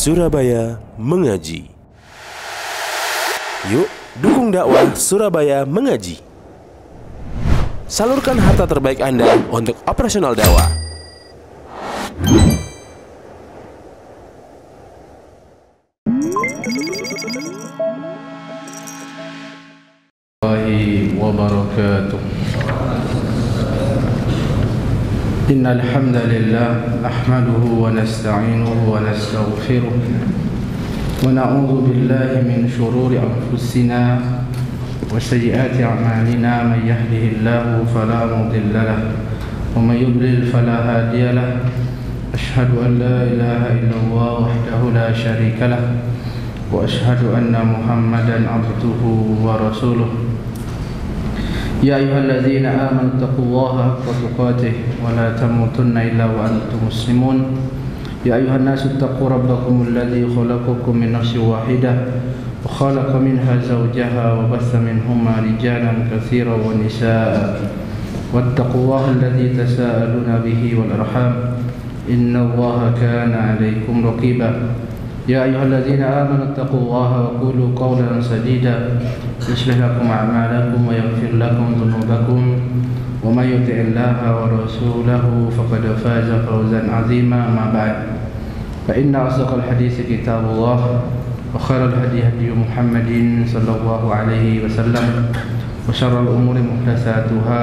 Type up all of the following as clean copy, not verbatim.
Surabaya Mengaji. Yuk, dukung dakwah Surabaya Mengaji. Salurkan harta terbaik Anda untuk operasional dakwah. Wabarakatuh. Innal hamdalillah nahmaduhu wa nasta'inuhu wa nastaghfiruh wa na'udzu billahi min shururi anfusina wa sayyiati a'malina. Man yahdihillahu fala mudilla lahu wa man yudlil fala hadiya lahu. Ashhadu an la ilaha illallah wahdahu la syarika lahu wa ashhadu anna Muhammadan abduhu wa rasuluh. Ya ayyuhalladzina amanu taqullaha haqqa tuqatih wa la tamutunna illa wa antum muslimun. Ya ayyuhan nasu taqu rabbakumul ladzi khalaqakum min nafsin wahidah wa khalaqa minha zawjaha wa bassa minhuma rijalan katsiran wa nisaa'a. Wattaqullaha alladzi tasaaluna bihi wal arham innallaha kana 'alaykum raqiba. Ya ayyuhalladzina amanu taqullaha wa qulu qawlan sadida yuslih lakum a'malakum wa yaghfir lakum dhunubakum wa may yuti'illaha wa rasulahu faqad faza fawzan 'azima. Ma ba'd, fa inna asdaqal hadithi kitabullah wa khairal hadi hadi Muhammadin sallallahu alaihi wasallam wa syarrul umuri muhdatsatuha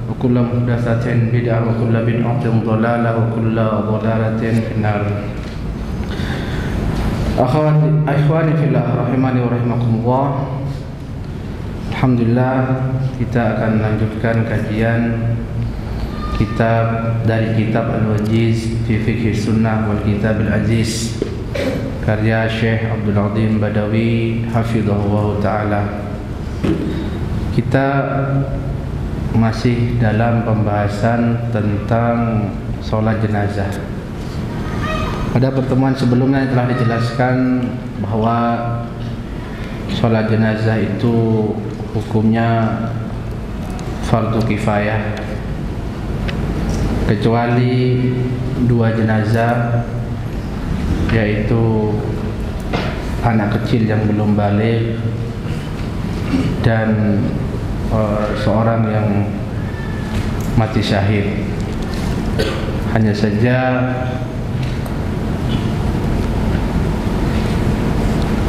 wa kullu muhdatsatin bid'ah wa kullu bid'atin dhalalah wa kullu dhalalatin finnar. Akhwani fillah rahimani wa rahimakumullah. Alhamdulillah, kita akan melanjutkan kajian kitab dari kitab Al-Wajiz fi Fiqh Sunnah wal Kitab Al-Aziz karya Syekh Abdul Azim Badawi hafizahullah ta'ala. Kita masih dalam pembahasan tentang sholat jenazah. Pada pertemuan sebelumnya telah dijelaskan bahwa sholat jenazah itu hukumnya fardu kifayah, kecuali dua jenazah, yaitu anak kecil yang belum balik dan seorang yang mati syahid. Hanya saja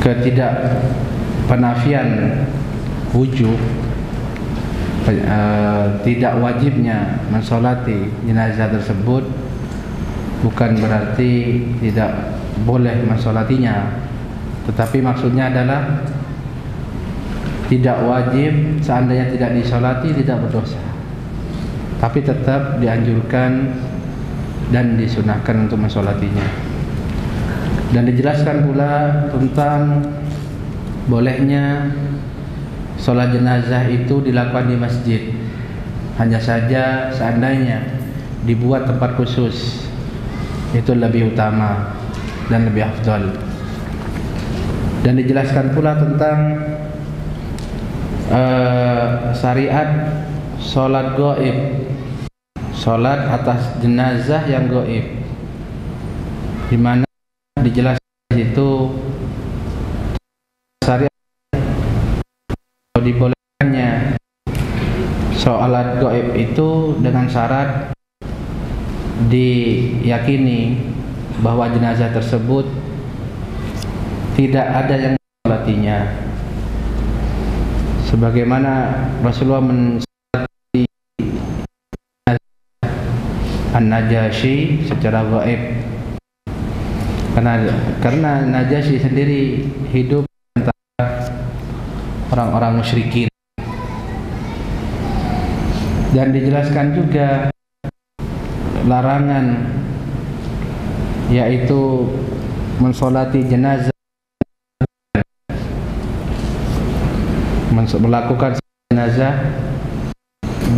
ketidakpenafian wujub, tidak wajibnya mensolati jenazah tersebut bukan berarti tidak boleh mensolatinya, tetapi maksudnya adalah tidak wajib. Seandainya tidak disolati tidak berdosa, tapi tetap dianjurkan dan disunahkan untuk mensolatinya. Dan dijelaskan pula tentang bolehnya sholat jenazah itu dilakukan di masjid, hanya saja seandainya dibuat tempat khusus itu lebih utama dan lebih afdal. Dan dijelaskan pula tentang syariat sholat gaib, sholat atas jenazah yang gaib, di mana dijelaskan itu syariat dibolehkannya sholat gaib itu dengan syarat diyakini bahwa jenazah tersebut tidak ada yang mensolatinya, sebagaimana Rasulullah mensolati An-Najasyi secara gaib. Karena Najasyi sendiri hidup antara orang-orang musyrikin. Dan dijelaskan juga larangan, yaitu mensolati jenazah, melakukan jenazah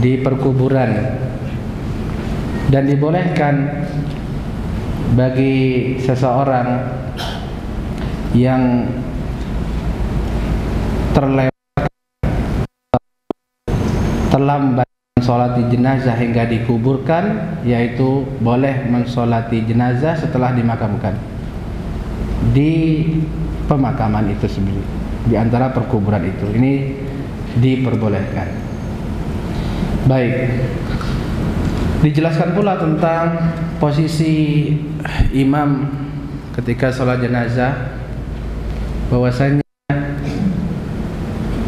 di perkuburan, dan dibolehkan bagi seseorang yang terlambat mensolati jenazah hingga dikuburkan, yaitu boleh mensolati jenazah setelah dimakamkan. di pemakaman itu sendiri, di antara perkuburan itu. Ini diperbolehkan. Baik. Dijelaskan pula tentang posisi imam ketika sholat jenazah, bahwasanya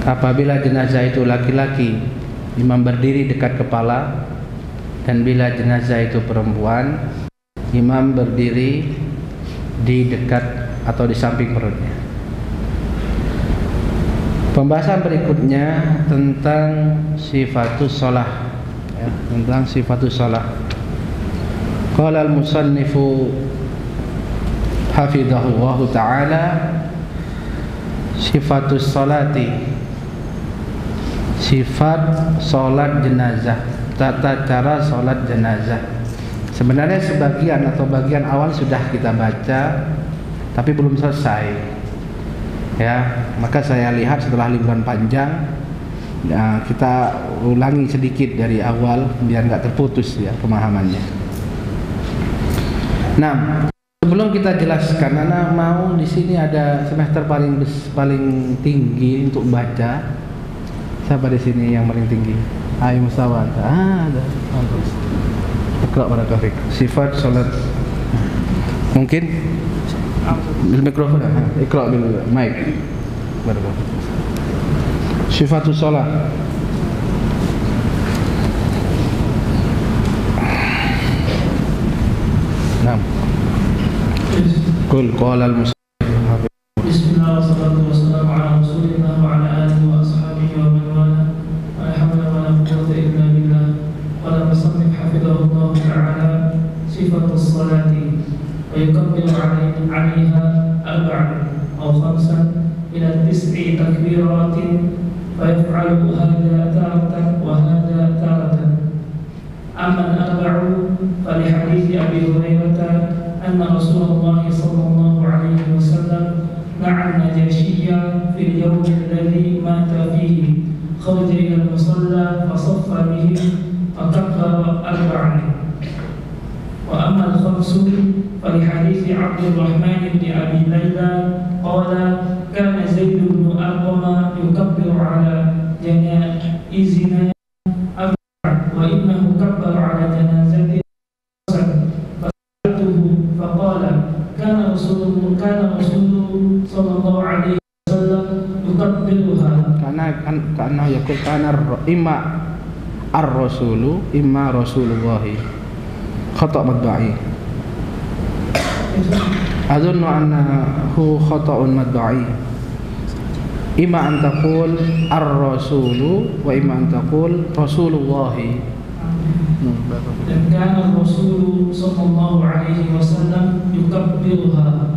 apabila jenazah itu laki-laki, imam berdiri dekat kepala, dan bila jenazah itu perempuan, imam berdiri di dekat atau di samping perutnya. Pembahasan berikutnya tentang sifatus shalah, ya, tentang sifatus shalah. Qala al-musannifu hafizahullahu ta'ala, sifatus salati, sifat salat jenazah, tata cara salat jenazah. Sebenarnya sebagian atau bagian awal sudah kita baca, tapi belum selesai. Ya, maka saya lihat setelah liburan panjang, ya, kita ulangi sedikit dari awal biar nggak terputus ya pemahamannya. Nah, sebelum kita jelaskan, Ana mau di sini ada semester paling tinggi untuk baca. Siapa di sini yang paling tinggi? Ayo Musawat. Ada. Iqra barakafik. Sifat salat. Mungkin bil mikrofon. Iqra bil mic. Barakafik. Sifatus salat. Naam. Qul qala al-musannif. Bismillah wassalatu wassalamu ala rasulillah wa ala alihi wa ashabihi wa man wala. Wa la hawla wa la quwwata illa billah. Qala al-musannif hafizahullah ta'ala, sifatus salati wa yukabbiru 'alayha arba'an aw khamsan ila 9 takbiratin fa yaf'alu hadha taratan wa hadha taratan. Amma al-arba'u fa li hadithi Abi Hurairah أن رسول الله صلى الله عليه وسلم نعى النجاشي في اليوم الذي مات فيه، خرج إلى المصلى فصف به فكبر 4. وأما الخمس فلحديث عبد الرحمن بن أبي ليلى قال كان زيد بن أرقم يكبر على جنائزنا 4 وإنه كبر على جنازته فقال كان رسول صلى الله عليه وسلم يكبرها. Karena yakul kana imma ar-rasulu imma rasulullah. Khata' madba'i. Adunnu annahu khata'un madba'i. Imma an taqul ar-rasulu wa imma an taqul rasulullah. Dan kana Rasul sallallahu alaihi wasallam yukabbiruha.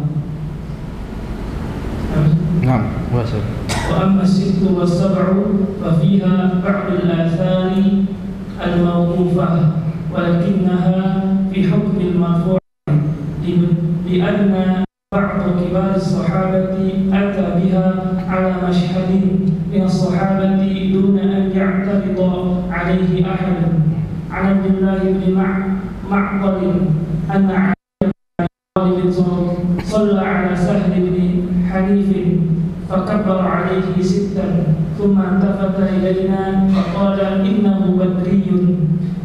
Naam, wasal. Wa amma as-sittu was-sab'u fa fiha ba'd al-athari al-mawqufah walakinnaha fi hukm al-marfu' li anna ba'd kibar as-sahabati ata biha ala mashhadin min as-sahabati duna an ya'tarida alayhi ahad. عن عبد الله بن معقل أن علي بن طالب صلى على سهل بن حنيف فكبر عليه 6 ثم التفت إلينا فقال إنه بدري.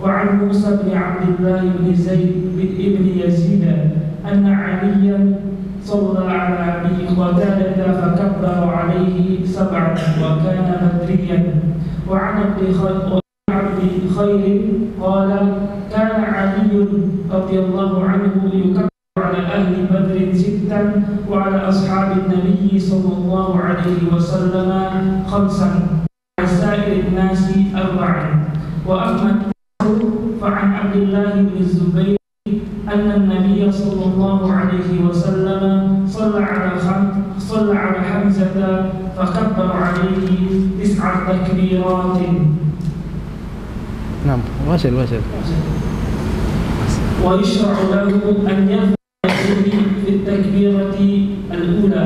وعن موسى بن عبد الله بن زيد بن يزيد أن عليا صلى على أبي قتادة فكبر عليه 7 وكان بدريا. وعن عبد خير قال كان علي رضي الله عنه يكبر على أهل بدر 6 وعلى أصحاب النبي صلى الله عليه وسلم 5 وعلى سائر الناس 4. وأما فعن عبد الله بن الزبير أن النبي صلى الله عليه وسلم صلى على حمزة فكبر عليه 9 تكبيرات. Naam, wasil. ويشرع له أن يرفع في التكبيرة الأولى.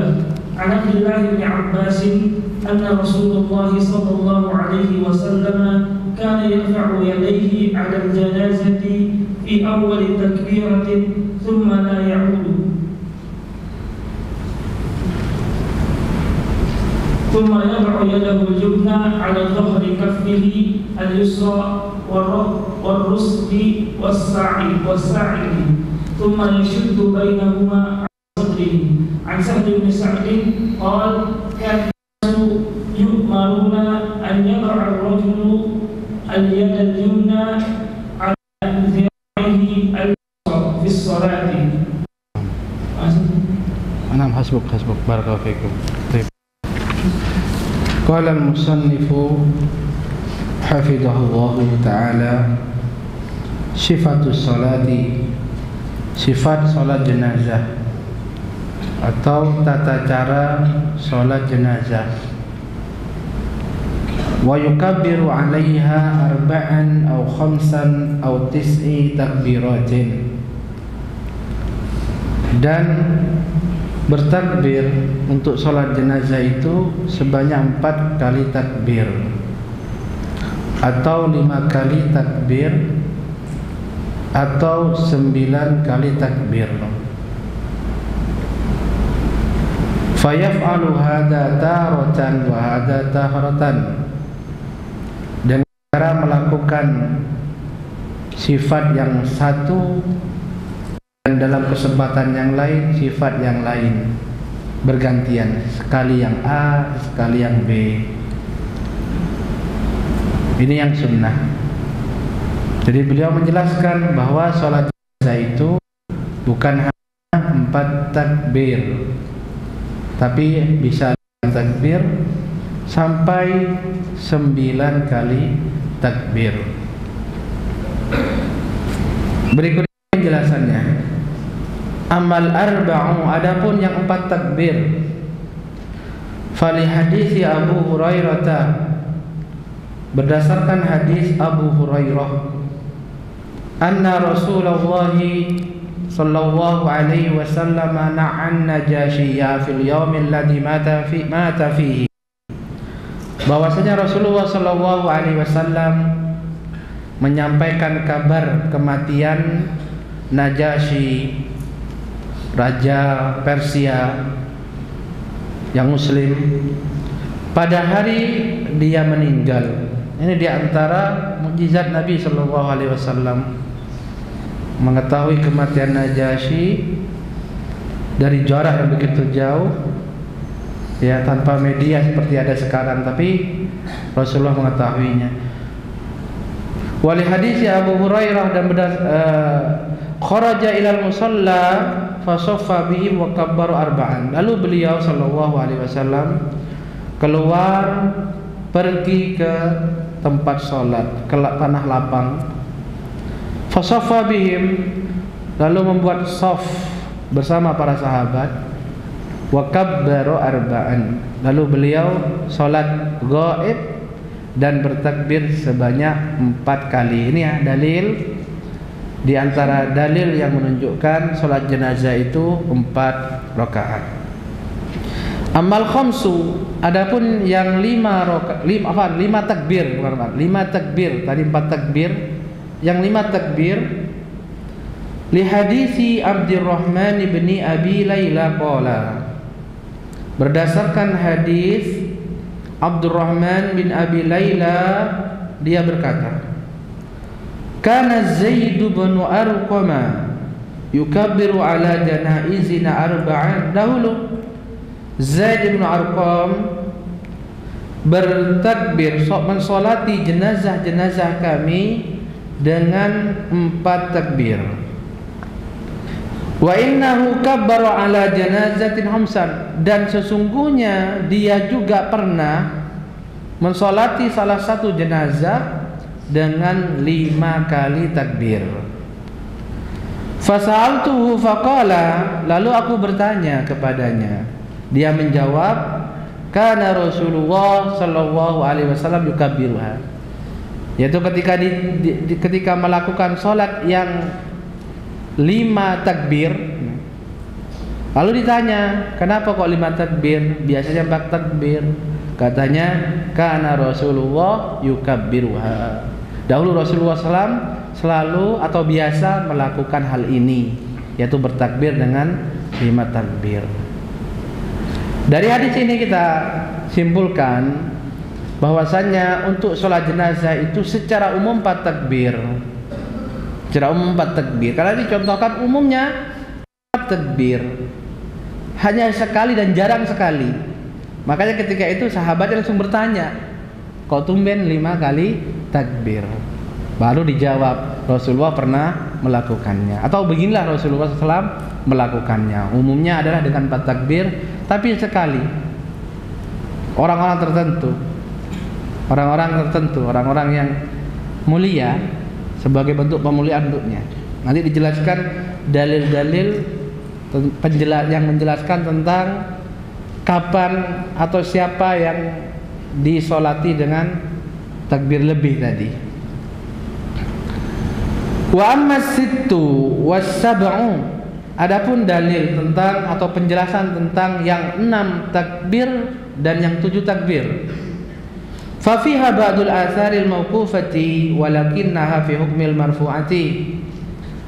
عن عبد الله بن عباس أن رسول الله صلى الله عليه وسلم كان يرفع يديه على الجنازة في أول تكبيرة ثم لا يعود. rajlihi al-yusra wal-rusli was-sa'idi thumma yashuddu bainahuma sadrihi. An Sahl bin Sa'd qala kana yu'maruna an yad'a ar-rajulu al-yad al-yumna 'ala dhira'ihi al-yusra fi as-salati. Anam hasbuk barakallahu fikum. Qala al-musannifu hafidhahullahu ta'ala, sifatus salati, sifat salat jenazah atau tata cara salat jenazah. Wa yukabbiru 'alaiha arba'an aw khamsan aw tis'i takbiratin, dan bertakbir untuk sholat jenazah itu sebanyak 4 kali takbir atau 5 kali takbir atau 9 kali takbir. Fayaf'alu hadha taratan wa hadha taharatan, dan cara melakukan sifat yang satu dan dalam kesempatan yang lain sifat yang lain, bergantian, sekali yang A, sekali yang B. Ini yang sunnah. Jadi beliau menjelaskan bahwa sholat jenazah itu bukan hanya 4 takbir, tapi bisa takbir sampai 9 kali takbir. Berikut penjelasannya. Amal arba'u, adapun yang 4 takbir, fali hadis Abu Hurairah, berdasarkan hadis Abu Hurairah, anna Rasulullah sallallahu alaihi wasallam na'an Najashiyya fil yaum alladhi mata fihi, bahwasanya Rasulullah sallallahu alaihi wasallam menyampaikan kabar kematian Najasyi, raja Persia yang muslim, pada hari dia meninggal. Ini di antara mukjizat Nabi sallallahu alaihi wasallam, mengetahui kematian Najasyi dari jarak yang begitu jauh, ya, tanpa media seperti ada sekarang, tapi Rasulullah mengetahuinya. Wali hadis Abu Hurairah, dan kharaja ilal musalla fasaffa bihim wa kabbaru arba'an. Lalu beliau sallallahu alaihi wasallam keluar, pergi ke tempat salat, ke tanah lapang. Fasaffa bihim, lalu membuat shaf bersama para sahabat. Wa kabbaru arba'an, lalu beliau salat ghaib dan bertakbir sebanyak 4 kali. Ini ya dalil, di antara dalil yang menunjukkan salat jenazah itu 4 rakaat. Amal khamsu, adapun yang 5 takbir, bukan 5 takbir, tadi 4 takbir, yang 5 takbir, li hadisi Abdurrahman bin Abi Layla qala, berdasarkan hadis Abdurrahman bin Abi Layla, dia berkata, kana Zaid bin Arqam yukabbiru ala janaizina arba'an. Dahulu Zaid bin Arqam bertakbir, mensolati jenazah-jenazah kami dengan 4 takbir. Wa innahu kabbara ala janazatin khamsan, dan sesungguhnya dia juga pernah mensolati salah satu jenazah dengan 5 kali takbir. Fasa'altuhu faqala, lalu aku bertanya kepadanya, dia menjawab, kana Rasulullah sallallahu alaihi wasallam yukabbiruha, yaitu ketika melakukan salat yang 5 takbir. Lalu ditanya, kenapa kok 5 takbir? Biasanya 4 takbir. Katanya, kana Rasulullah yukabbiruha, dahulu Rasulullah SAW selalu atau biasa melakukan hal ini, yaitu bertakbir dengan 5 takbir. Dari hadis ini kita simpulkan bahwasanya untuk sholat jenazah itu secara umum 4 takbir. Secara umum 4 takbir. Karena dicontohkan umumnya 4 takbir. Hanya sekali dan jarang sekali. Makanya ketika itu sahabatnya langsung bertanya, kok tumben 5 kali takbir? Baru dijawab, Rasulullah pernah melakukannya. Atau beginilah Rasulullah SAW melakukannya. Umumnya adalah dengan 4 takbir, tapi sekali. Orang-orang tertentu, orang-orang yang mulia sebagai bentuk pemuliaan untuknya. Nanti dijelaskan dalil-dalil yang menjelaskan tentang kapan atau siapa yang disolati dengan takbir lebih tadi. Wa amma sittu was-sab'u, adapun dalil tentang atau penjelasan tentang yang 6 takbir dan yang 7 takbir. Fa fiha ba'dul atharil mauqufati walakinnaha fi hukmil marfu'ati.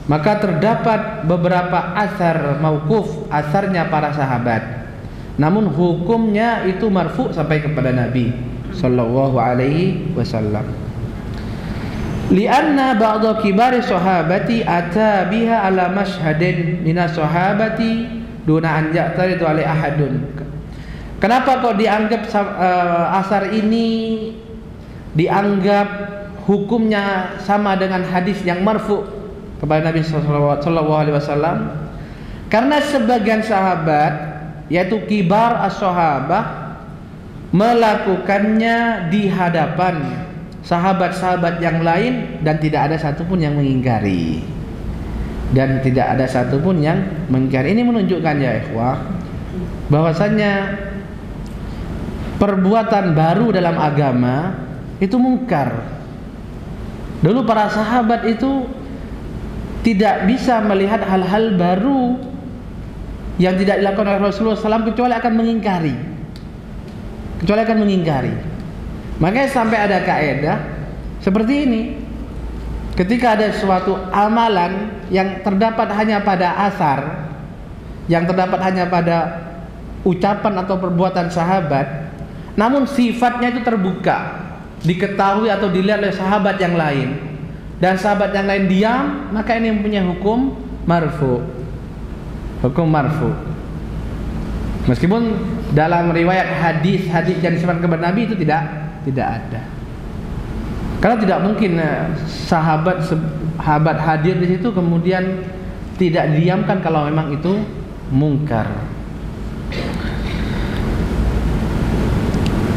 Maka terdapat beberapa asar mauquf, asarnya para sahabat. Namun hukumnya itu marfu' sampai kepada Nabi sallallahu alaihi wasallam. Lianna ba'da kibari sahabati ata biha ala mashhadin minas sahabati duna an ya'taridu alai ahadun. Kenapa kok dianggap asar ini dianggap hukumnya sama dengan hadis yang marfu kepada Nabi sallallahu alaihi wasallam? Karena sebagian sahabat, yaitu kibar as-sahabah, melakukannya di hadapan sahabat-sahabat yang lain dan tidak ada satupun yang mengingkari. Ini menunjukkan ya ikhwah, bahwasannya perbuatan baru dalam agama itu mungkar. Dulu para sahabat itu tidak bisa melihat hal-hal baru yang tidak dilakukan oleh Rasulullah SAW kecuali akan mengingkari. Makanya sampai ada kaidah seperti ini. Ketika ada suatu amalan yang terdapat hanya pada asar, yang terdapat hanya pada ucapan atau perbuatan sahabat, namun sifatnya itu terbuka, diketahui atau dilihat oleh sahabat yang lain, dan sahabat yang lain diam, maka ini mempunyai hukum marfu. Meskipun dalam riwayat hadis yang disebutkan kepada Nabi itu tidak ada. Karena tidak mungkin sahabat hadir di situ kemudian tidak didiamkan kalau memang itu mungkar.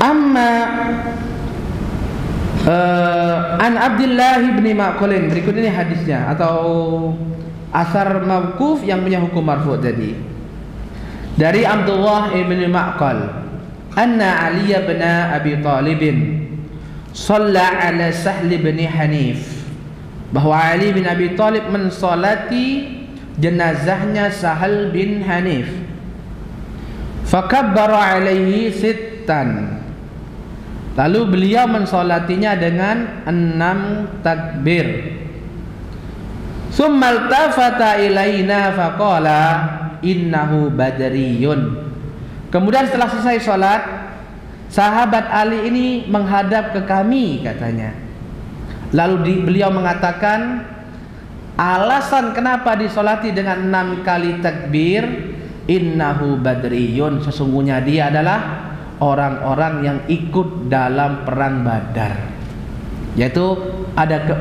Amma an Abdullah bin Ma'qal, berikut ini hadisnya atau asar mauquf yang punya hukum marfu tadi. Dari Abdullah bin Ma'qal, anna Ali bin Abi Talib shalla ala Sahl bin Hanif, bahwa Ali bin Abi Talib mensolati jenazahnya Sahal bin Hanif. Fakabbara alaihi sittan, lalu beliau mensolatinya dengan 6 takbir. Summa altafata ilaina faqala innahu badriyun. Kemudian setelah selesai sholat, sahabat Ali ini menghadap ke kami, katanya. Lalu beliau mengatakan, alasan kenapa disolati dengan 6 kali takbir, innahu badriyun, sesungguhnya dia adalah orang-orang yang ikut dalam perang Badar, yaitu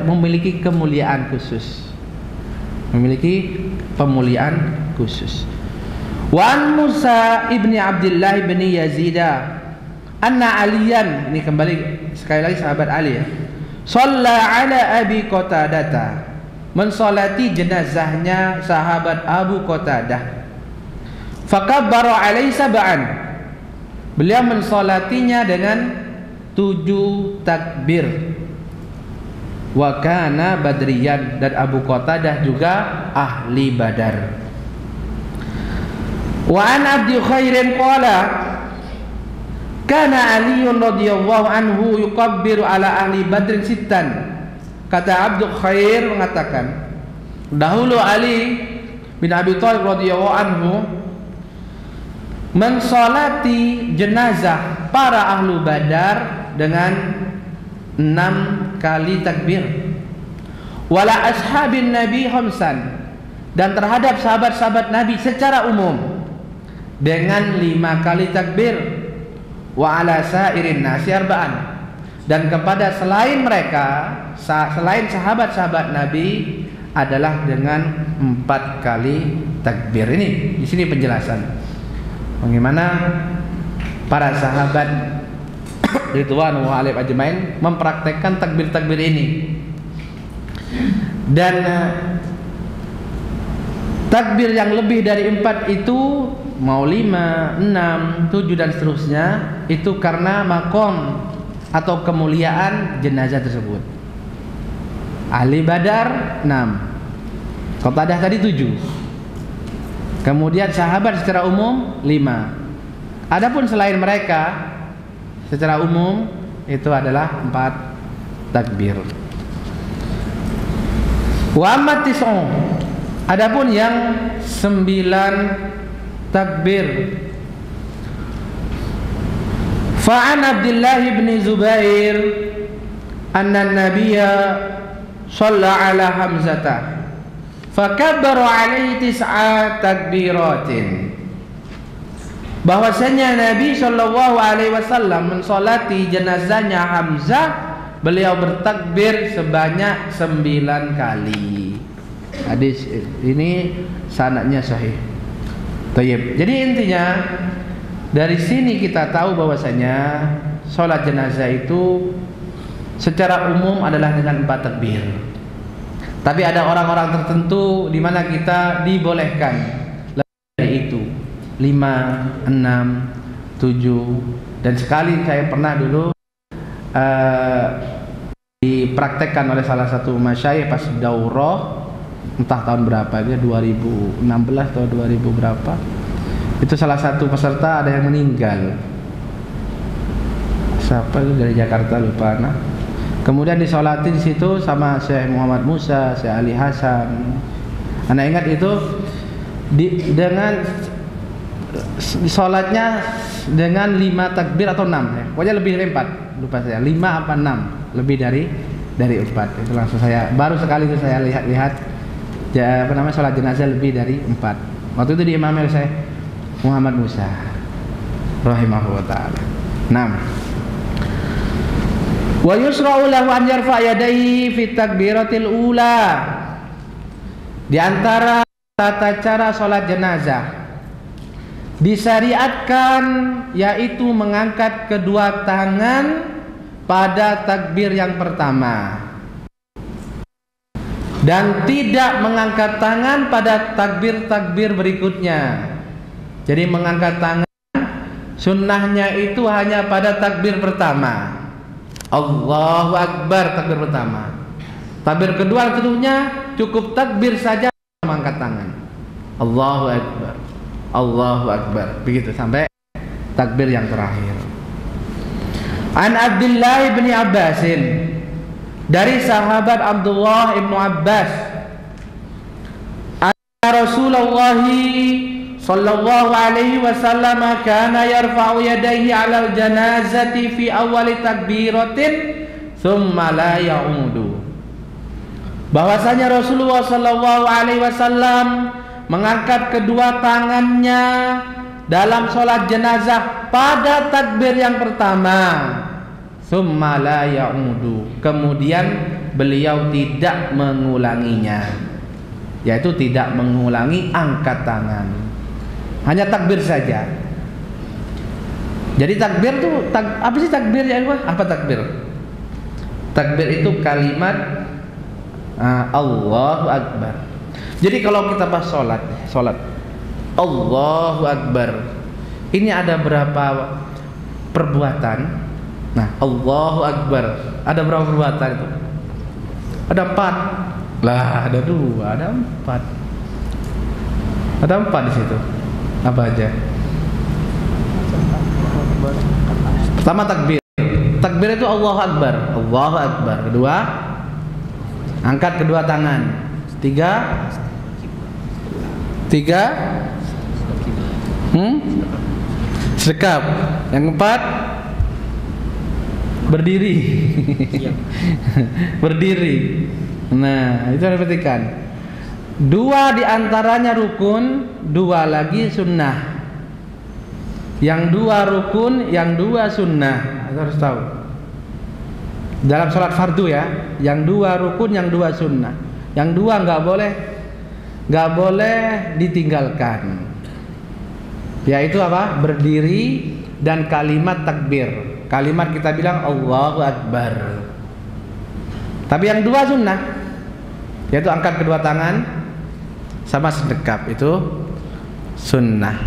memiliki kemuliaan khusus, Wa an Musa ibni Abdullah ibn Yazid anna Aliyan, ini kembali sekali lagi sahabat Ali ya, shalla ala Abi Qatadah, mensolati jenazahnya sahabat Abu Qatadah. Fakabbara alaihi sab'an, beliau mensolatinya dengan 7 takbir. Wa kana badriyan, dan Abu Qatadah juga ahli Badar. Wa an Abdi Khairin qala kana Ali radhiyallahu anhu yukabbiru ala ahli Badrin sittan. Kata Abdu Khair mengatakan, dahulu Ali bin Abi Thalib radhiyallahu anhu mensolati jenazah para ahlu Badar dengan 6 kali takbir. Wala ashabin Nabi khamsan, dan terhadap sahabat-sahabat Nabi secara umum dengan 5 kali takbir. Wa ala sairin nasi arba'an, dan kepada selain mereka, selain sahabat-sahabat Nabi adalah dengan 4 kali takbir. Ini di sini penjelasan bagaimana para sahabat ridwanullah alaihim ajmain mempraktekkan takbir-takbir ini. Dan takbir yang lebih dari 4 itu mau 5, 6, 7 dan seterusnya itu karena makom atau kemuliaan jenazah tersebut. Ahli Badar 6, Qatadah tadi 7, kemudian sahabat secara umum 5. Adapun selain mereka secara umum itu adalah 4 takbir. Wa amma tis'un, adapun yang 9 takbir. Fa'an Abdullah bin Zubair anna an-nabiyya shalla ala Hamzata fakabbara alaihi 9 takbiratin, bahwasanya Nabi sallallahu alaihi wasallam mensolati jenazahnya Hamzah, beliau bertakbir sebanyak 9 kali. Hadis ini sanadnya sahih. Tayyib. Jadi intinya dari sini kita tahu bahwasanya sholat jenazah itu secara umum adalah dengan 4 takbir. Tapi ada orang-orang tertentu di mana kita dibolehkan lebih dari itu, 5, 6, 7, dan sekali saya pernah dulu dipraktekkan oleh salah satu masyayikh pas daurah, entah tahun berapa dia, 2016 atau 2000 berapa, itu salah satu peserta ada yang meninggal, siapa itu dari Jakarta lupa nah. Kemudian disolatin di situ sama Syekh Muhammad Musa, Syekh Ali Hasan. Anda ingat itu dengan sholatnya dengan 5 takbir atau 6 ya. Pokoknya lebih dari 4, lupa saya 5 apa 6, lebih dari 4. Itu langsung saya baru sekali itu saya lihat apa namanya sholat jenazah lebih dari 4. Waktu itu diimami oleh saya Muhammad Musa rahimahullah taala. 6. Wa yusra'u lahu an yarfa yadayhi fi takbiratil ula. Di antara tata cara sholat jenazah disyariatkan yaitu mengangkat kedua tangan pada takbir yang pertama dan tidak mengangkat tangan pada takbir-takbir berikutnya. Jadi mengangkat tangan sunnahnya itu hanya pada takbir pertama, Allahu Akbar, takbir pertama. Takbir kedua tentunya cukup takbir saja mengangkat tangan, Allahu Akbar, Allahu Akbar, begitu sampai takbir yang terakhir. An Abdullah bin Abbasin, dari sahabat Abdullah bin Abbas, anna Rasulullah sallallahu alaihi wasallam kana yarfa'u yadayhi 'alal janazati fi awwali takbiratin thumma la ya'udu. Bahwasanya Rasulullah sallallahu alaihi wasallam mengangkat kedua tangannya dalam sholat jenazah pada takbir yang pertama, thumma la ya'udu, kemudian beliau tidak mengulanginya, yaitu tidak mengulangi angkat tangan, hanya takbir saja. Jadi takbir itu apa sih takbir ya? Apa takbir? Takbir itu kalimat Allahu Akbar. Jadi kalau kita bahas sholat Allahu Akbar, ini ada berapa perbuatan? Nah, Allahu Akbar ada berapa perbuatan itu? Ada 4. Lah, ada 2, ada 4. Ada 4 di situ. Apa aja? Pertama takbir. Takbir itu Allahu Akbar, Allahu Akbar. Kedua, angkat kedua tangan. 3 sekap. Yang 4 Berdiri. Berdiri. Nah, itu harus perhatikan. 2 diantaranya rukun, 2 lagi sunnah. Yang 2 rukun, yang 2 sunnah. Itu harus tahu. Dalam sholat fardu ya, yang 2 rukun, yang 2 sunnah. Yang 2 nggak boleh ditinggalkan. Yaitu apa? Berdiri dan kalimat takbir. Kalimat kita bilang Allahu Akbar. Tapi yang 2 sunnah, yaitu angkat kedua tangan sama sedekap, itu sunnah.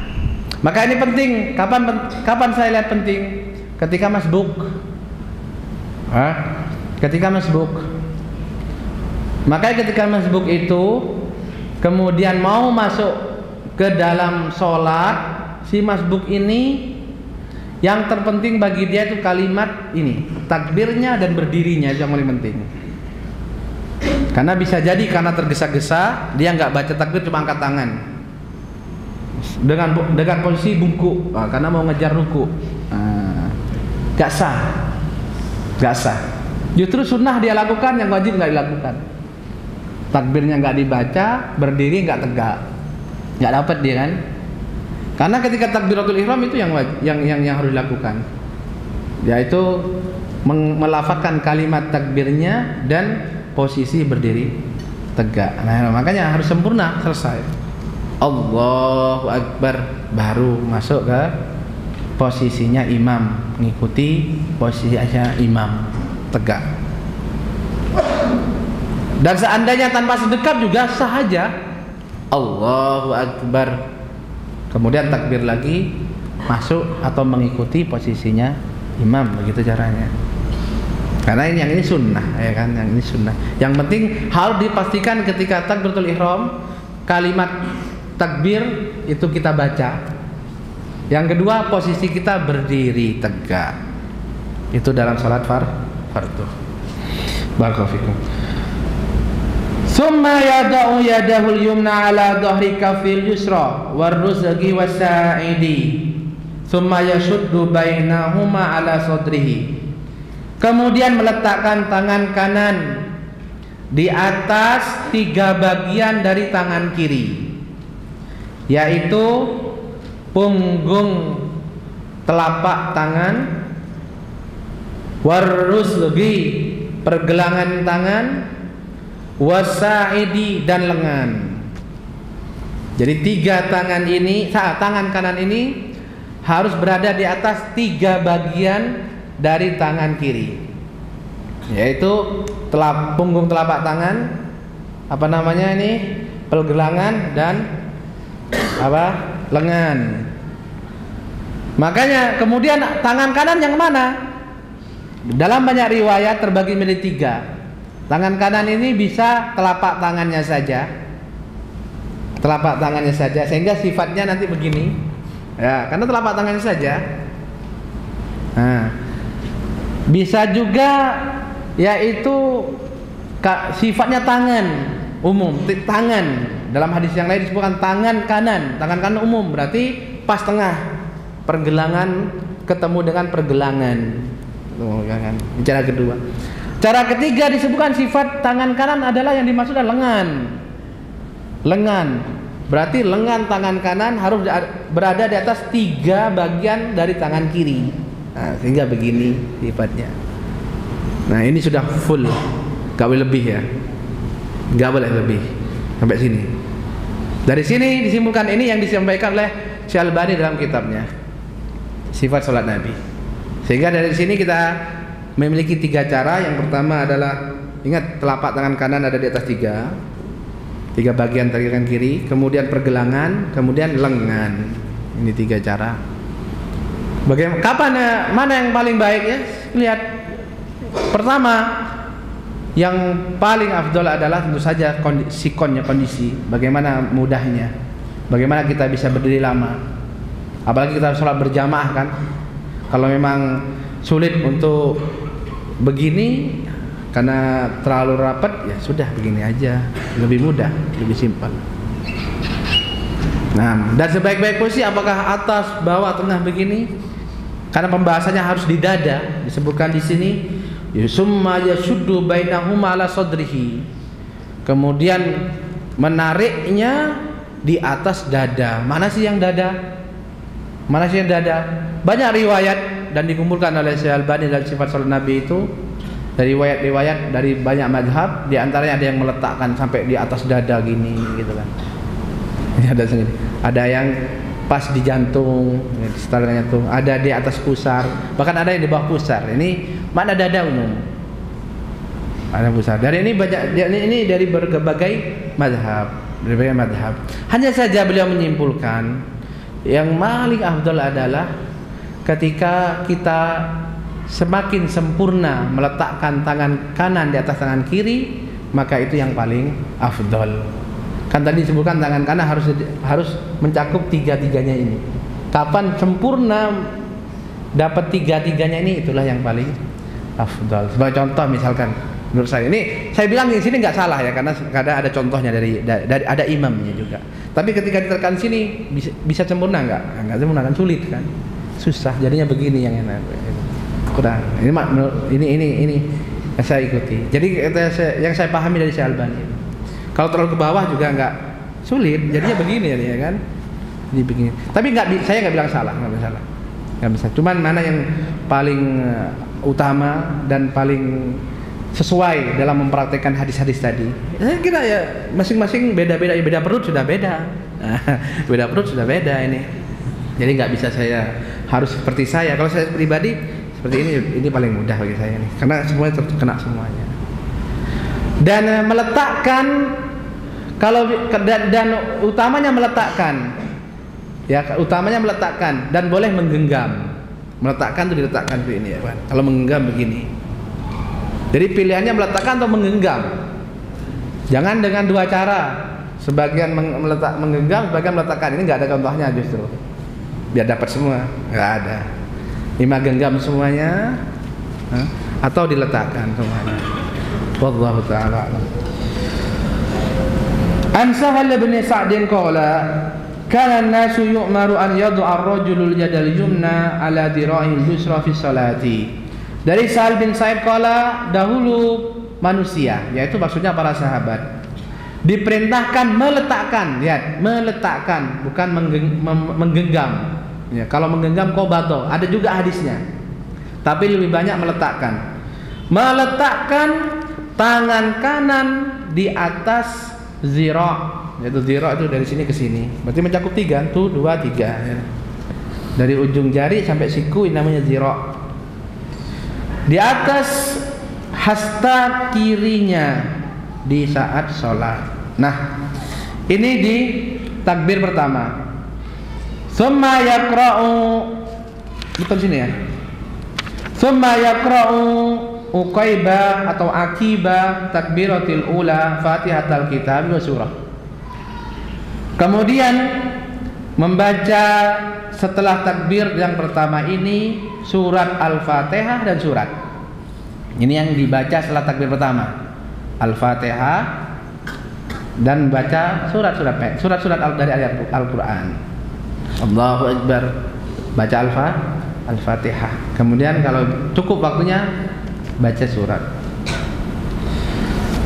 Maka ini penting. Kapan saya lihat penting? Ketika masbuk. Ketika masbuk. Makanya ketika masbuk itu kemudian mau masuk ke dalam sholat, si masbuk ini yang terpenting bagi dia itu kalimat ini, takbirnya dan berdirinya, itu yang paling penting. Karena bisa jadi karena tergesa-gesa dia nggak baca takbir, cuma angkat tangan dengan posisi bungkuk, karena mau ngejar ruku. Nggak sah. Justru sunnah dia lakukan, yang wajib nggak dilakukan. Takbirnya nggak dibaca, berdiri nggak tegak, nggak dapat dia kan. Karena ketika takbiratul ihram itu yang harus dilakukan, yaitu melafazkan kalimat takbirnya dan posisi berdiri tegak. Nah, makanya harus sempurna, selesai. Allahu Akbar, baru masuk ke posisinya imam, mengikuti posisinya imam tegak. Dan seandainya tanpa sedekap juga sah aja. Allahu Akbar, kemudian takbir lagi, masuk atau mengikuti posisinya imam, begitu caranya. Karena yang ini sunnah, ya kan? Yang ini sunnah. Yang penting harus dipastikan ketika takbiratul ihram, kalimat takbir itu kita baca. Yang kedua, posisi kita berdiri tegak. Itu dalam salat fardu. Barakallahu fikum. Summa yada'u yadahul yumna ala dhahri kafil yusra warruzqi wasa'idi. Summa yashuddu bainahuma ala sadrihi. Kemudian meletakkan tangan kanan di atas 3 bagian dari tangan kiri, yaitu punggung telapak tangan, warruzqi pergelangan tangan, wasa'idi dan lengan. Jadi 3 tangan ini, tangan kanan ini harus berada di atas 3 bagian dari tangan kiri, yaitu punggung telapak tangan, apa namanya ini, pergelangan dan lengan. Makanya kemudian tangan kanan yang mana? Dalam banyak riwayat terbagi menjadi 3. Tangan kanan ini bisa telapak tangannya saja, sehingga sifatnya nanti begini, ya, karena telapak tangannya saja. Nah, bisa juga yaitu sifatnya tangan umum, tangan. Dalam hadis yang lain disebutkan tangan kanan umum, berarti pas tengah, pergelangan ketemu dengan pergelangan. Ini cara kedua. Cara ketiga disebutkan sifat tangan kanan adalah yang dimaksud adalah lengan. Berarti lengan tangan kanan harus berada di atas 3 bagian dari tangan kiri. Nah, sehingga begini sifatnya. Nah, ini sudah full, gak boleh lebih ya, gak boleh lebih sampai sini. Dari sini disimpulkan ini yang disampaikan oleh Syekh Albani dalam kitabnya Sifat Salat Nabi. Sehingga dari sini kita memiliki 3 cara. Yang pertama adalah, ingat, telapak tangan kanan ada di atas 3 bagian tangan kiri, kemudian pergelangan, kemudian lengan. Ini 3 cara. Mana yang paling baik ya? Lihat. Pertama, yang paling afdol adalah tentu saja kondisi, bagaimana mudahnya, bagaimana kita bisa berdiri lama. Apalagi kita sholat berjamaah kan. Kalau memang sulit untuk begini karena terlalu rapat, ya sudah begini aja, lebih mudah, lebih simpel. Nah, dan sebaik-baik posisi apakah atas, bawah, tengah begini? Karena pembahasannya harus di dada, disebutkan di sini summa yashuddu bainahuma ala sadrihi. Kemudian menariknya di atas dada. Mana sih yang dada? Mana sih yang dada? Banyak riwayat dan dikumpulkan oleh Syekh Albani dalam Sifat Salat Nabi itu dari riwayat dari banyak mazhab, di antaranya ada yang meletakkan sampai di atas dada gini gitu kan. Ini ada sini. Ada yang pas di jantung, setelahnya tuh ada di atas pusar, bahkan ada yang di bawah pusar. Ini mana dada umum, ada pusar. Dari ini banyak, ini dari berbagai mazhab, Hanya saja beliau menyimpulkan yang paling afdal adalah ketika kita semakin sempurna meletakkan tangan kanan di atas tangan kiri, maka itu yang paling afdal. Kan tadi disebutkan tangan kanan harus mencakup tiga-tiganya ini. Kapan sempurna dapat tiga-tiganya ini, itulah yang paling afdal. Sebagai contoh misalkan, menurut saya ini, saya bilang di sini nggak salah ya, karena kadang ada contohnya dari ada imamnya juga. Tapi ketika ditekan sini bisa sempurna nggak sempurna, kan sulit kan, susah. Jadinya begini yang enak. Kurang. Ini yang saya ikuti. Jadi yang saya pahami dari Syekh Albani. Kalau terlalu ke bawah juga nggak sulit, jadinya begini ya kan? Jadi begini. Tapi saya nggak bilang salah, nggak bisa. Cuman mana yang paling utama dan paling sesuai dalam mempraktekkan hadis-hadis tadi? Saya kira ya masing-masing beda-beda. Beda perut sudah beda, beda perut sudah beda ini. Jadi nggak bisa saya harus seperti saya. Kalau saya pribadi seperti ini paling mudah bagi saya nih, karena semuanya terkena semuanya. Dan meletakkan dan utamanya meletakkan, ya utamanya meletakkan dan boleh menggenggam. Meletakkan itu diletakkan itu ini ya kan. Kalau menggenggam begini. Jadi pilihannya meletakkan atau menggenggam. Jangan dengan dua cara. Sebagian menggenggam, sebagian meletakkan. Ini nggak ada contohnya justru. Biar dapat semua, nggak ada. Lima genggam semuanya, atau diletakkan semuanya. Wallahu ta'ala a'lam. An Sahal bin Sa'din qala kana an-nasu yu'maru an yad'a ar-rajulu al-yada al-yumna ala dira'il yusra fi salati. Dari Sahal bin Sa'id qala, dahulu manusia, yaitu maksudnya para sahabat, diperintahkan meletakkan, lihat, meletakkan, bukan menggenggam. Ya, kalau menggenggam qabadah, ada juga hadisnya. Tapi lebih banyak meletakkan. Meletakkan tangan kanan di atas zira', yaitu zira' itu dari sini ke sini. Berarti mencakup 3, 1, 2, 3 ya. Dari ujung jari sampai siku ini namanya zira'. Di atas hasta kirinya di saat sholat. Nah, ini di takbir pertama. Summa yaqra'u, betul sini ya. Summa yaqra'u uqaiba atau akiba takbiratil ula Fatihatul Kitab wa surah. Kemudian membaca setelah takbir yang pertama ini surat Al-Fatihah dan surat. Ini yang dibaca setelah takbir pertama, Al-Fatihah, dan baca surat-surat dari ayat Al-Quran. Allahu Akbar, baca Al-Fatihah. Kemudian kalau cukup waktunya baca surat.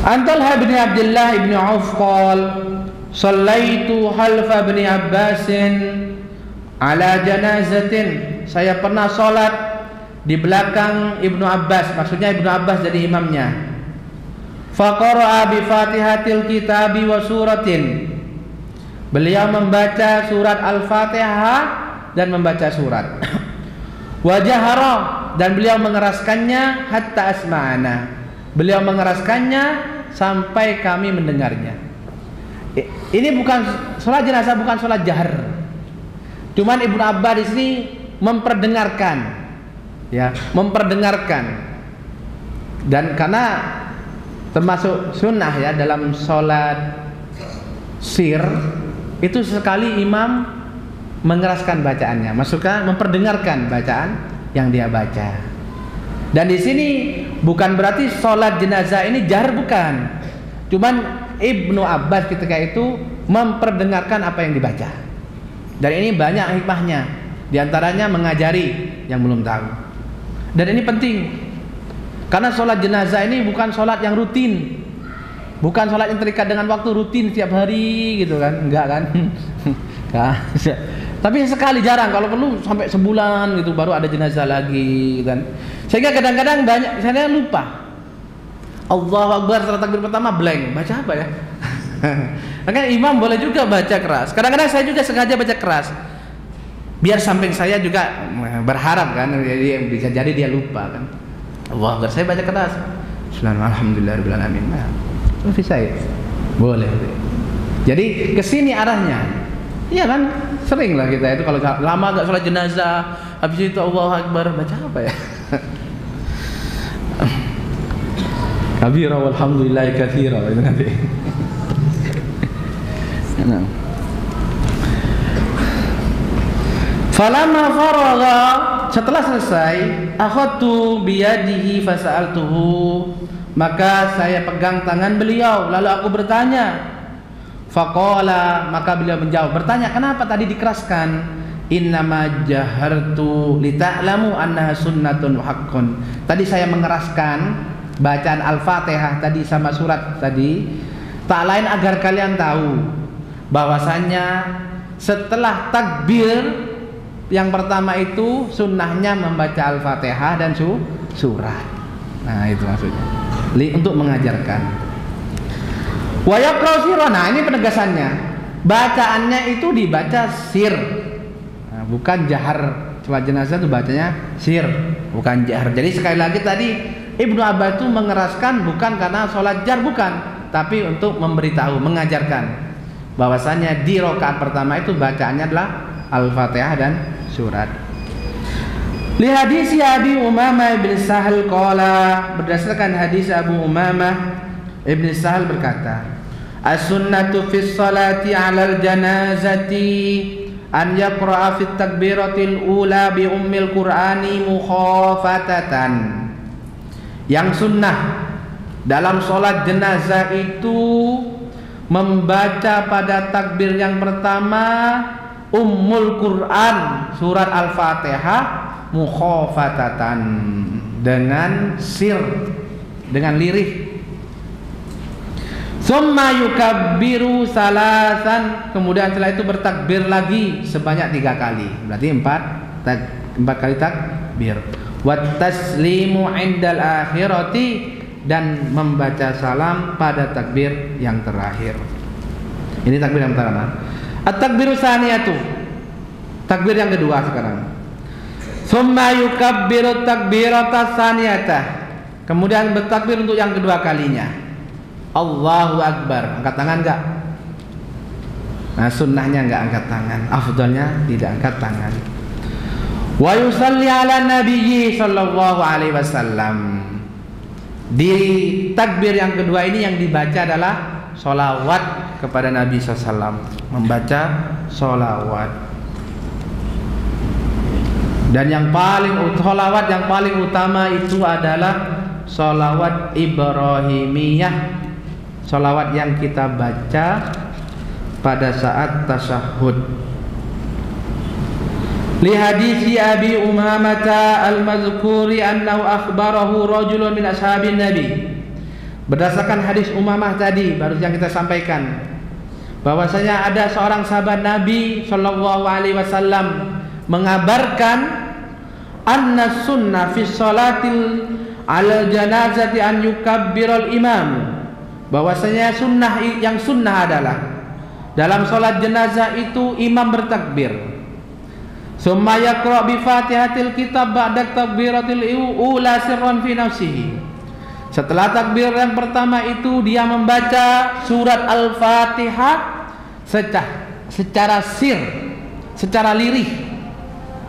Talha bin Abdullah bin Auf qol shallaitu halfa bin Abbas ala janazatin. Saya pernah salat di belakang Ibnu Abbas, maksudnya Ibnu Abbas jadi imamnya. Faqara'a bi Fatihatil Kitabi wa suratin. Beliau membaca surat Al-Fatihah dan membaca surat. Wa jahara, dan beliau mengeraskannya hatta asma'ana. Beliau mengeraskannya sampai kami mendengarnya. Ini bukan salat jenazah, bukan salat jahar. Cuman Ibnu Abbas di sini memperdengarkan, ya, memperdengarkan. Dan karena termasuk sunnah ya dalam salat sir itu sekali imam mengeraskan bacaannya, maksudnya memperdengarkan bacaan yang dia baca. Dan di sini bukan berarti sholat jenazah ini jahar, bukan. Cuman Ibnu Abbas ketika itu memperdengarkan apa yang dibaca. Dan ini banyak hikmahnya. Di antaranya mengajari yang belum tahu. Dan ini penting. Karena sholat jenazah ini bukan sholat yang rutin. Bukan sholat yang terikat dengan waktu rutin setiap hari gitu kan. Enggak kan? Tapi sekali, jarang, kalau perlu sampai sebulan gitu baru ada jenazah lagi kan. Sehingga kadang-kadang banyak saya lupa. Allahu Akbar setelah takbir pertama blank. Baca apa ya? Makanya imam boleh juga baca keras. Kadang-kadang saya juga sengaja baca keras. Biar samping saya juga berharap kan, jadi bisa jadi dia lupa kan. Allahu Akbar saya baca keras. Alhamdulillahirabbil alamin. Nah, bisa ya? Boleh. Jadi ke sini arahnya. Iya kan, sering lah kita itu kalau lama gak sholat jenazah, habis itu Allahu Akbar baca apa ya? Kabira walhamdulillahi katsira itu nanti. Falamma faragha, setelah selesai, akhadtu biyadihi fasa'altuhu, maka saya pegang tangan beliau lalu aku bertanya. Faqala, maka beliau menjawab, bertanya, kenapa tadi dikeraskan? Innama jahartu lita'lamu annaha sunnatun haqqun. Tadi saya mengeraskan bacaan Al-Fatihah tadi sama surat tadi, tak lain agar kalian tahu bahwasannya setelah takbir yang pertama itu sunnahnya membaca Al-Fatihah dan surat. Nah, itu maksudnya. Untuk mengajarkan. Wa yaqra'u sirran. Nah, ini penegasannya. Bacaannya itu dibaca sir. Nah, bukan jahar. Sholat jenazah itu bacanya sir, bukan jahar. Jadi sekali lagi tadi Ibnu Abbas itu mengeraskan bukan karena sholat jar, bukan, tapi untuk memberitahu, mengajarkan bahwasanya di rakaat pertama itu bacaannya adalah Al-Fatihah dan surat. Li hadis Abi Umamah bin Sahal qala, berdasarkan hadis Abu Umamah Ibn Sahal berkata, as-sunnatu fi sholati 'alal janazati an yaqra'a fi takbiratil ula bi ummil qur'ani mukhafatatan. Yang sunnah dalam sholat jenazah itu membaca pada takbir yang pertama Ummul Quran, surat Al-Fatihah, mukhafatatan, dengan sir, dengan lirih. Summa yukabbiru salasan, kemudian setelah itu bertakbir lagi sebanyak 3 kali. Berarti 4 kali takbir. Wat taslimu indal akhirati, dan membaca salam pada takbir yang terakhir. Ini takbir yang pertama. At-takbiru tsaniyatu, takbir yang kedua sekarang. Summa yukabbiru takbirata tsaniyata, kemudian bertakbir untuk yang kedua kalinya. Allahu Akbar, angkat tangan enggak? Nah, sunnahnya enggak angkat tangan, afdalnya tidak angkat tangan. Wa yusalli ala nabiyyi sallallahu alaihi wasallam. Di takbir yang kedua ini yang dibaca adalah sholawat kepada Nabi SAW, membaca sholawat. Dan yang paling sholawat yang paling utama itu adalah sholawat Ibrahimiyah, sholawat yang kita baca pada saat tasyahud. Li hadisi Abi Umamah al-mazkuri annahu akhbarahu rajulun min ashabin Nabi. Berdasarkan hadis Umamah tadi baru yang kita sampaikan, bahwasanya ada seorang sahabat Nabi sallallahu alaihi wasallam mengabarkan anna sunnah fi sholatil ala janazati an yukabbiral imam, bahwasanya yang sunnah adalah dalam sholat jenazah itu imam bertakbir. Summa yaqra bi Fatihatil kitab ba'da takbiratil ula sirran fi nafsihi. Setelah takbir yang pertama itu dia membaca surat Al-Fatihah secara sir, secara lirih,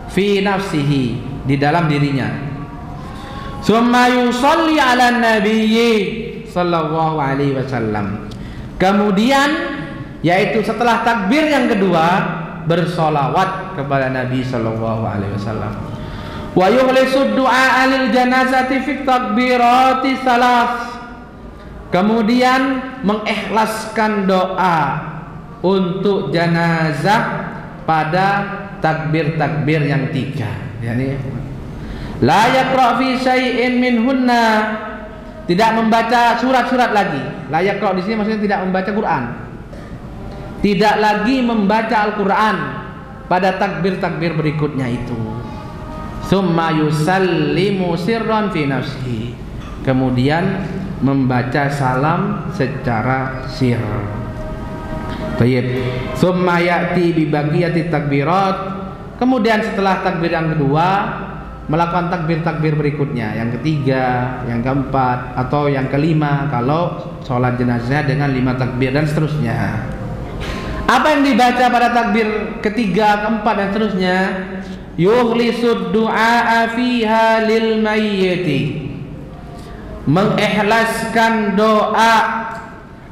fi nafsihi, di dalam dirinya. Summa yusalli ala nabiyyi sallallahu alaihi wasallam. Kemudian yaitu setelah takbir yang kedua bersolawat kepada Nabi sallallahu alaihi wasallam. Wa yukhlisu du'a lil janazati fi takbirati salas. Kemudian mengikhlaskan doa untuk jenazah pada takbir-takbir yang 3. Yani la yaqra fi syai'in minhunna, tidak membaca surat-surat lagi. La yaqra di sini maksudnya tidak membaca Quran. Tidak lagi membaca Al-Quran pada takbir-takbir berikutnya itu. Summa yusallimu sirran fi nafsihi, kemudian membaca salam secara sir. Baik. Summa ya'ti bi baqiyati takbirat, kemudian setelah takbir yang kedua melakukan takbir-takbir berikutnya, yang ketiga, yang keempat, atau yang kelima kalau sholat jenazah dengan 5 takbir dan seterusnya. Apa yang dibaca pada takbir ketiga, keempat dan seterusnya? Yukhlisud du'a fiha lil mayyiti, mengikhlaskan doa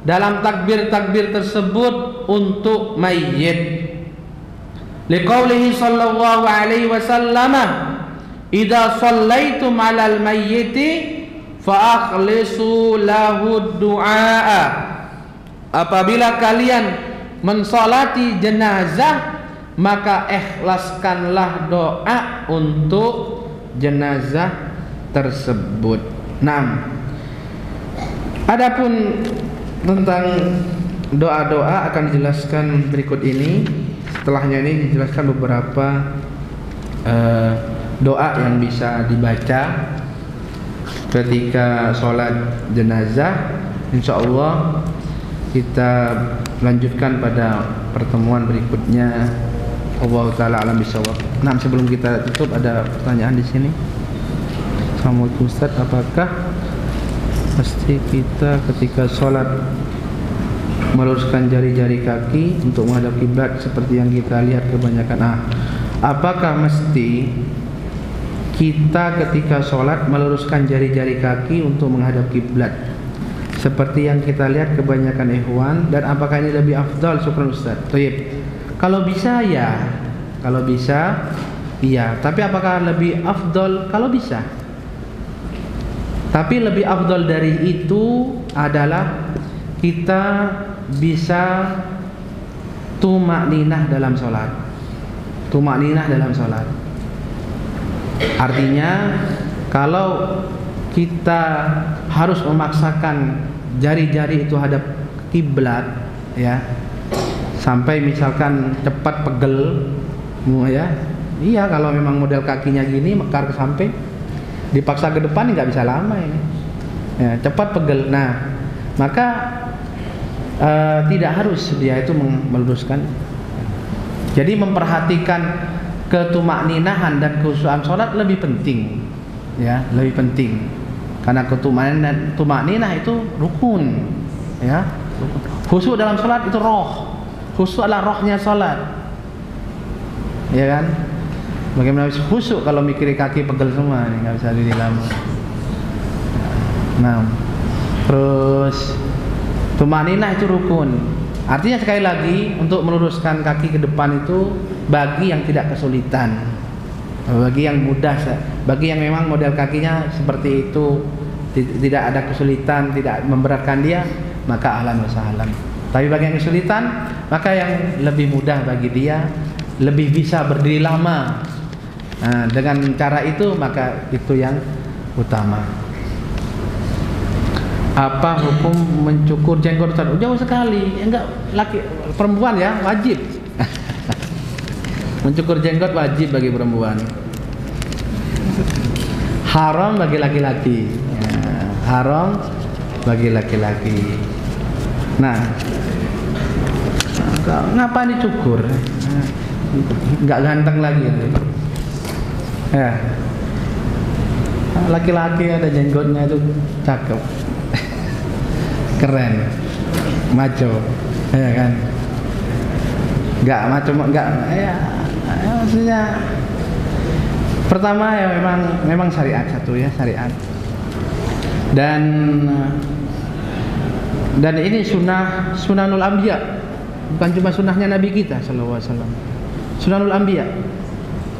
dalam takbir-takbir tersebut untuk mayyit. Liqaulihi sallallahu alaihi wasallam, idza shallaitum 'alal mayyiti fa akhlisu lahu du'a. Apabila kalian mensolati jenazah, maka ikhlaskanlah doa untuk jenazah tersebut. Adapun tentang doa-doa akan dijelaskan berikut ini. Setelahnya ini dijelaskan beberapa doa yang bisa dibaca ketika sholat jenazah. Insyaallah kita lanjutkan pada pertemuan berikutnya. Allah taala alam bisawab. Sebelum kita tutup ada pertanyaan di sini. Assalamualaikum Ustaz, apakah mesti kita ketika sholat meluruskan jari-jari kaki untuk menghadap kiblat seperti yang kita lihat kebanyakan? Apakah mesti kita ketika sholat meluruskan jari-jari kaki untuk menghadap kiblat seperti yang kita lihat kebanyakan ikhwan, dan apakah ini lebih afdal? Syukran Ustaz. Baik. Kalau bisa ya, kalau bisa iya. Tapi apakah lebih afdal? Kalau bisa. Tapi lebih afdal dari itu adalah kita bisa tumakninah dalam sholat. Tumakninah dalam sholat. Artinya kalau kita harus memaksakan jari-jari itu hadap kiblat, ya, sampai misalkan cepat pegel, ya, iya kalau memang model kakinya gini mekar ke samping, dipaksa ke depan nggak bisa lama ini, ya, cepat pegel. Maka tidak harus dia itu meluruskan. Jadi memperhatikan ketumakninahan dan kekhusyuan sholat lebih penting, ya, lebih penting. Karena tumakninah itu rukun, ya. Khusyuk dalam sholat itu roh. Khusyuk adalah rohnya sholat, ya kan? Bagaimana bisa khusyuk kalau mikiri kaki pegel semua, nih nggak bisa diri lama. Terus tumakninah itu rukun. Artinya sekali lagi untuk meluruskan kaki ke depan itu bagi yang tidak kesulitan, bagi yang mudah, bagi yang memang model kakinya seperti itu, tidak ada kesulitan, tidak memberatkan dia, maka ahlan wa sahlan. Tapi bagi yang kesulitan, maka yang lebih mudah bagi dia, lebih bisa berdiri lama. Dengan cara itu maka itu yang utama. Apa hukum mencukur jenggot? Jauh sekali. Enggak, laki perempuan ya wajib. Mencukur jenggot wajib bagi perempuan. Haram bagi laki-laki. Haram bagi laki-laki. Ngapain dicukur? Enggak ganteng lagi. Ya. Laki-laki ada jenggotnya itu cakep. Keren. Maco. Ya kan? Enggak maco, enggak ya, maksudnya pertama ya memang syariat satu ya, syariat. Dan ini sunanul anbiya, bukan cuma sunnahnya Nabi kita sallallahu alaihi wasallam. Sunanul anbiya.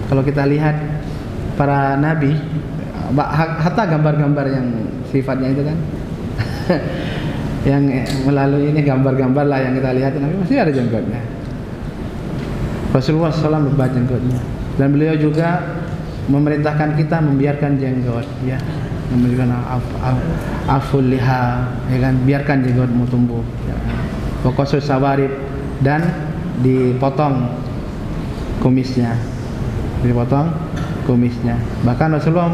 Kalau kita lihat para nabi, hatta gambar-gambar yang sifatnya itu kan yang melalui ini gambar-gambar lah yang kita lihat, Nabi masih ada jenggotnya. Rasulullah SAW lebat jenggotnya, dan beliau juga memerintahkan kita membiarkan jenggot, ya, memberikan aful liha, ya kan, biarkan jenggotmu tumbuh, ya. Fokus sawarib, dan dipotong kumisnya, Bahkan Rasulullah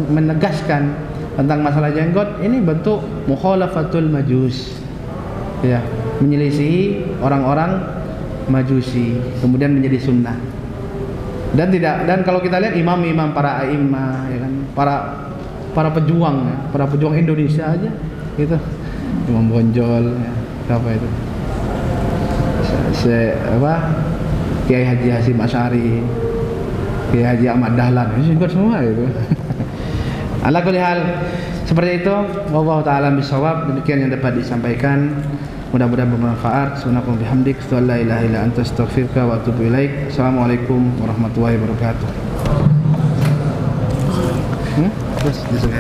menegaskan tentang masalah jenggot ini bentuk mukhalafatul majus, ya, menyelisihi orang-orang majusi, kemudian menjadi sunnah. Dan kalau kita lihat imam-imam para a'immah, ya kan, para pejuang Indonesia aja gitu, Imam Bonjol, ya, siapa itu, Kiai Haji Hasyim Asy'ari, Kiai Haji Ahmad Dahlan, ini juga semua itu. Ala kulli hal, seperti itu. Wallahu ta'ala bisawab. Demikian yang dapat disampaikan, mudah-mudahan bermanfaat. Subhanakallahumma bihamdik, asyhadu an la ilaha illa anta, astaghfiruka wa atubu ilaik. Assalamualaikum warahmatullahi wabarakatuh. Terus disebut